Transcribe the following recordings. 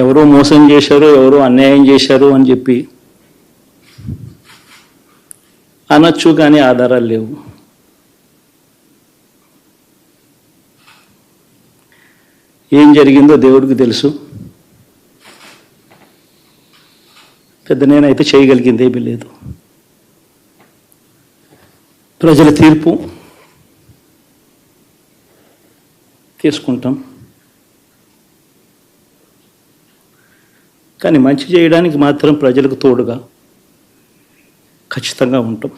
ఎవరో మోసం చేశారు, ఎవరో అన్యాయం చేశారు అని చెప్పి అనొచ్చు, కానీ ఆధారాలు లేవు. ఏం జరిగిందో దేవుడికి తెలుసు. పెద్ద నేనైతే చేయగలిగింది ఏమీ లేదు. ప్రజల తీర్పు తీసుకుంటాం, కానీ మంచి చేయడానికి మాత్రం ప్రజలకు తోడుగా ఖచ్చితంగా ఉంటాం.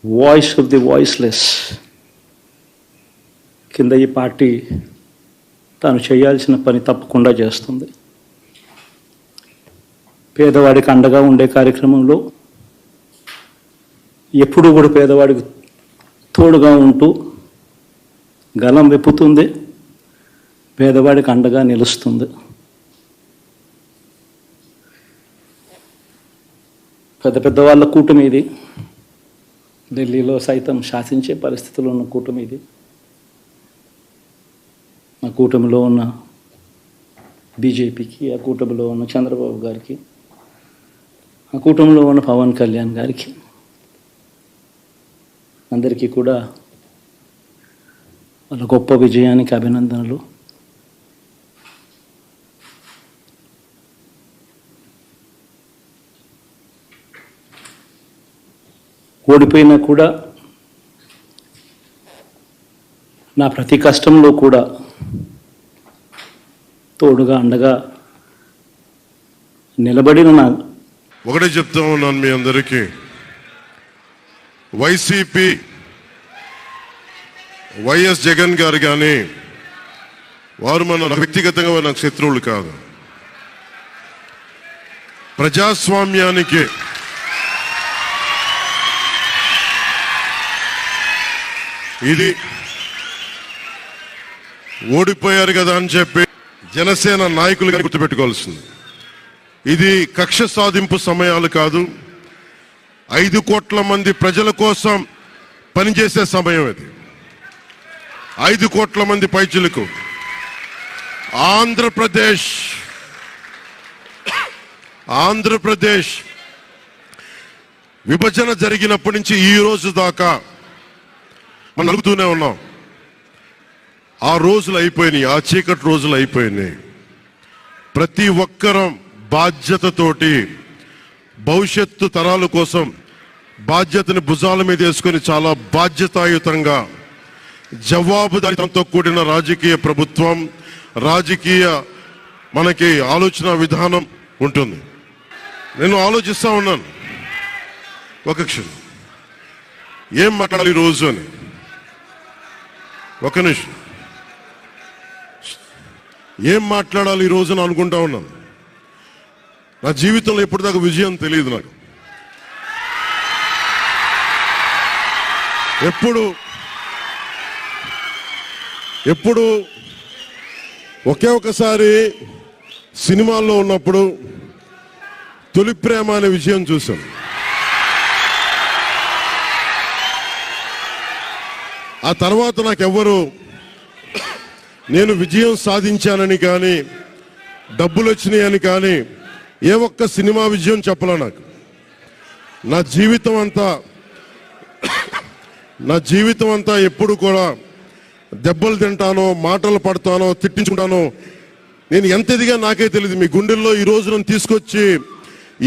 వాయిస్ ఆఫ్ ది వాయిస్లెస్ కింద ఈ పార్టీ తాను చేయాల్సిన పని తప్పకుండా చేస్తుంది. పేదవాడికి అండగా ఉండే కార్యక్రమంలో ఎప్పుడూ కూడా పేదవాడికి తోడుగా ఉంటూ గలం విప్పుతుంది, పేదవాడికి అండగా నిలుస్తుంది. పెద్ద పెద్ద వాళ్ళ కూటమి ఇది, ఢిల్లీలో సైతం శాసించే పరిస్థితుల్లో ఉన్న కూటమి ఇది. ఆ కూటమిలో ఉన్న బీజేపీకి, ఆ కూటమిలో ఉన్న చంద్రబాబు గారికి, ఆ కూటమిలో ఉన్న పవన్ కళ్యాణ్ గారికి, అందరికీ కూడా వాళ్ళ గొప్ప విజయానికి అభినందనలు. ఓడిపోయినా కూడా నా ప్రతి కష్టంలో కూడా తోడుగా అండగా నిలబడిన నా ఒకటే చెప్తా ఉన్నాను మీ అందరికీ, వైసీపీ వైఎస్ జగన్ గారు కానీ వారు మన వ్యక్తిగతంగా నాకు శత్రువులు కాదు. ప్రజాస్వామ్యానికి ఇది ఓడిపోయారు కదా అని చెప్పి జనసేన నాయకులు గారు గుర్తుపెట్టుకోవాల్సింది, ఇది కక్ష సాధింపు సమయాలు కాదు. 5 కోట్ల మంది ప్రజల కోసం పనిచేసే సమయం ఇది. 5 కోట్ల మంది పైచులకు ఆంధ్రప్రదేశ్ విభజన జరిగినప్పటి నుంచి ఈ రోజు దాకా మనం నలుగుతూనే ఉన్నాం. ఆ రోజులు అయిపోయినాయి, ఆ చీకటి రోజులు అయిపోయినాయి. ప్రతి ఒక్కరం బాధ్యతతోటి భవిష్యత్తు తరాల కోసం బాధ్యతని భుజాల మీద వేసుకొని చాలా బాధ్యతాయుతంగా జవాబుదారీతనంతో కూడిన రాజకీయ ప్రభుత్వం, రాజకీయ మనకి ఆలోచన విధానం ఉంటుంది. నేను ఆలోచిస్తా ఉన్నాను, ఒక క్షణం ఏం మాట్లాడాలి ఈ రోజు అని. ఒక నిమిషం, ఏం మాట్లాడాలి ఈ రోజున అనుకుంటా ఉన్నాను. నా జీవితంలో ఎప్పటిదాకా విజయం తెలియదు నాకు. ఎప్పుడు ఒకే ఒకసారి సినిమాల్లో ఉన్నప్పుడు తొలి ప్రేమ అనే విజయం చూశాను. ఆ తర్వాత నాకెవ్వరు నేను విజయం సాధించానని కానీ డబ్బులు వచ్చినాయని కానీ ఏ ఒక్క సినిమా విజయం చెప్పలా నాకు. నా జీవితం అంతా ఎప్పుడు కూడా దెబ్బలు తింటానో, మాటలు పడతానో, తిట్టించుకుంటానో. నేను ఎంత ఎదిగా నాకే తెలియదు. మీ గుండెల్లో ఈ రోజు నన్ను తీసుకొచ్చి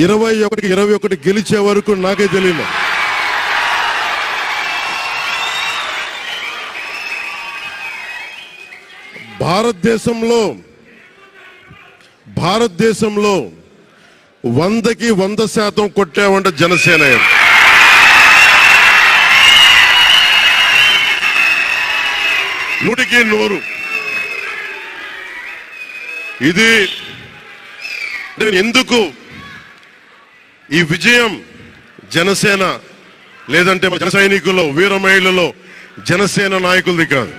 21 గెలిచే వరకు నాకే తెలియదు. భారతదేశంలో 100కి 100% కొట్టామంటే జనసేన. 100కి 100. ఇది ఎందుకు ఈ విజయం జనసేన లేదంటే జన సైనికులు, వీర మహిళలో జనసేన నాయకులది కాదు,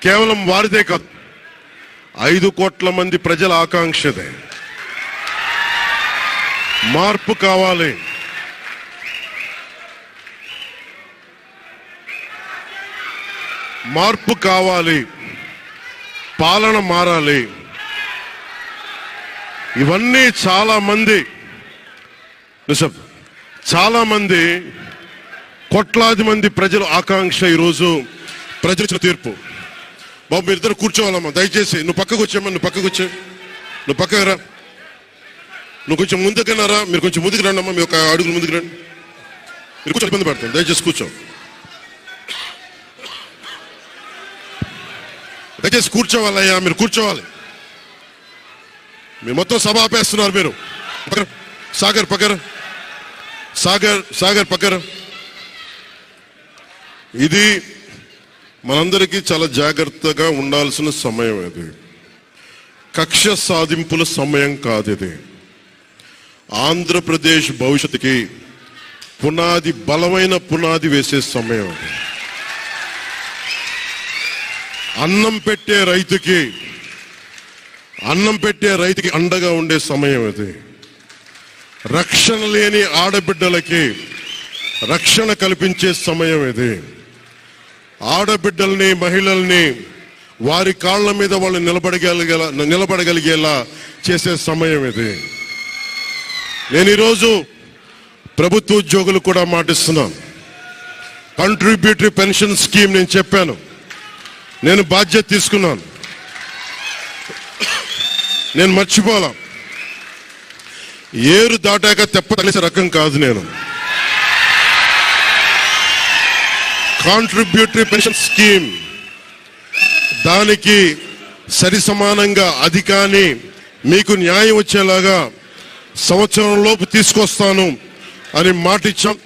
కేవలం వారిదే కాదు, 5 కోట్ల మంది ప్రజల ఆకాంక్షదే. మార్పు కావాలి. మార్పు కావాలి. పాలన మారాలి. ఇవన్నీ చాలా మంది కోట్లాది మంది ప్రజల ఆకాంక్ష. ఈరోజు ప్రజల తీర్పు. బాబు మీరిద్దరు కూర్చోవాలమ్మా దయచేసి. నువ్వు పక్కకు వచ్చామ్మా, నువ్వు పక్కకు రా. నువ్వు కొంచెం ముందుకన్నారా, మీరు కొంచెం ముందుకు రండి అమ్మా, మీ ఒక అడుగులు ముందుకు రండి. మీరు కూర్చొని ఇబ్బంది పడతాను, దయచేసి కూర్చోవాలయ్యా, మీరు కూర్చోవాలి. మీరు మొత్తం సభ ఆపేస్తున్నారు. మీరు సాగర్ పక్కర. ఇది మనందరికీ చాలా జాగ్రత్తగా ఉండాల్సిన సమయం. ఇది కక్ష సాధింపుల సమయం కాదు. ఇది ఆంధ్రప్రదేశ్ భవిష్యత్తుకి బలమైన పునాది వేసే సమయం. అది అన్నం పెట్టే రైతుకి అండగా ఉండే సమయం. ఇది రక్షణ లేని ఆడబిడ్డలకి రక్షణ కల్పించే సమయం. ఇది ఆడబిడ్డల్ని, మహిళల్ని వారి కాళ్ళ మీద వాళ్ళు నిలబడగలిగేలా చేసే సమయం. ఇది నేను ఈరోజు ప్రభుత్వ ఉద్యోగులు కూడా మాటిస్తున్నాను. కంట్రిబ్యూటరీ పెన్షన్ స్కీమ్ నేను చెప్పాను, నేను బాధ్యత తీసుకున్నాను, నేను మర్చిపోలా. ఏరు దాటాక తెప్ప తగిలిసే రకం కాదు నేను. కాంట్రిబ్యూటరీ పెన్షన్ స్కీమ్ దానికి సరి సమానంగా అది కానీ మీకు న్యాయం వచ్చేలాగా సంవత్సరం లోపు తీసుకొస్తాను అని మాట ఇచ్చాం.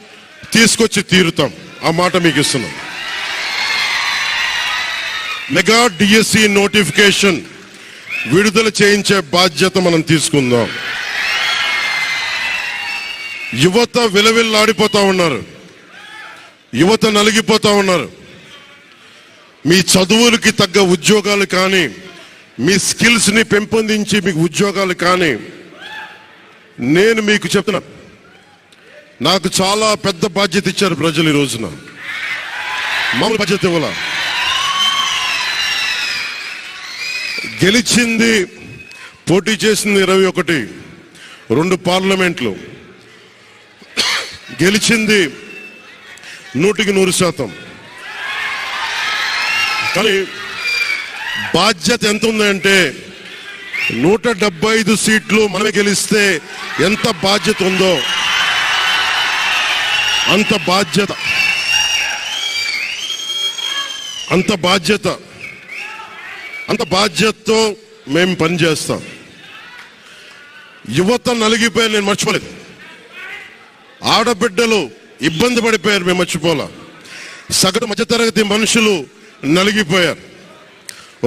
తీసుకొచ్చి తీరుతాం. ఆ మాట మీకు ఇస్తున్నాం. మెగా డిఎస్సి నోటిఫికేషన్ విడుదల చేయించే బాధ్యత మనం తీసుకుందాం. యువత విలవిల్లాడిపోతా ఉన్నారు, యువత నలిగిపోతా ఉన్నారు. మీ చదువులకి తగ్గ ఉద్యోగాలు కానీ, మీ స్కిల్స్ ని పెంపొందించి మీకు ఉద్యోగాలు కానీ, నేను మీకు చెప్తున్నా, నాకు చాలా పెద్ద బాధ్యత ఇచ్చారు ప్రజలు. ఈ రోజున మామూలు బాధ్యత ఇవ్వాల. గెలిచింది, పోటీ చేసింది 21, 2 పార్లమెంట్లు గెలిచింది 100%. కానీ బాధ్యత ఎంత ఉందంటే 175 సీట్లు మనమే గెలిస్తే ఎంత బాధ్యత ఉందో అంత బాధ్యతతో మేము పనిచేస్తాం. యువత నలిగిపోయారు, నేను మర్చిపోలేదు. ఆడబిడ్డలు ఇబ్బంది పడిపోయారు, మేము మర్చిపోలా. సగటు మధ్యతరగతి మనుషులు నలిగిపోయారు.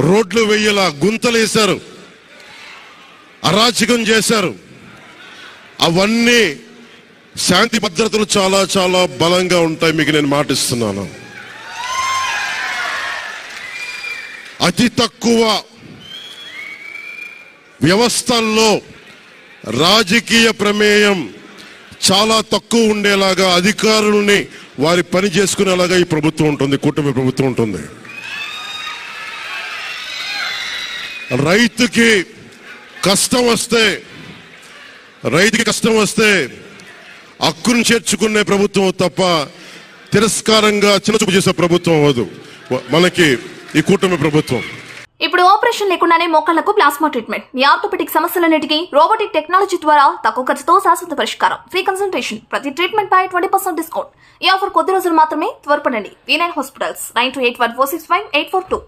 రోడ్లు వెయ్యేలా గుంతలు వేశారు, అరాచకం చేశారు. అవన్నీ శాంతి భద్రతలు చాలా చాలా బలంగా ఉంటాయి, మీకు నేను మాటిస్తున్నాను. అతి తక్కువ వ్యవస్థల్లో రాజకీయ ప్రమేయం చాలా తక్కువ ఉండేలాగా, అధికారులని వారి పని చేసుకునేలాగా ఈ ప్రభుత్వం ఉంటుంది, కూటమి ప్రభుత్వం ఉంటుంది. రైతుకి కష్టం వస్తే హక్కును చేర్చుకునే ప్రభుత్వం తప్ప తిరస్కారంగా చిన్నచూపు చేసే ప్రభుత్వం అవ్వదు మనకి ఈ కూటమి ప్రభుత్వం. ఇప్పుడు ఆపరేషన్ లేకుండానే మోకాళ్లకు ప్లాస్మా ట్రీట్మెంట్. మీ ఆర్థోపెడిక్ సమస్యలన్నిటికీ రోబోటిక్ టెక్నాలజీ ద్వారా తక్కువ ఖర్చుతో శాశ్వత పరిష్కారం. ఫ్రీ కన్సల్టేషన్, ప్రతి ట్రీట్మెంట్ పై 20% డిస్కౌంట్. ఈ ఆఫర్ కొద్ది రోజులు మాత్రమే. త్వరపడండి. V9 hospitals 9281465842.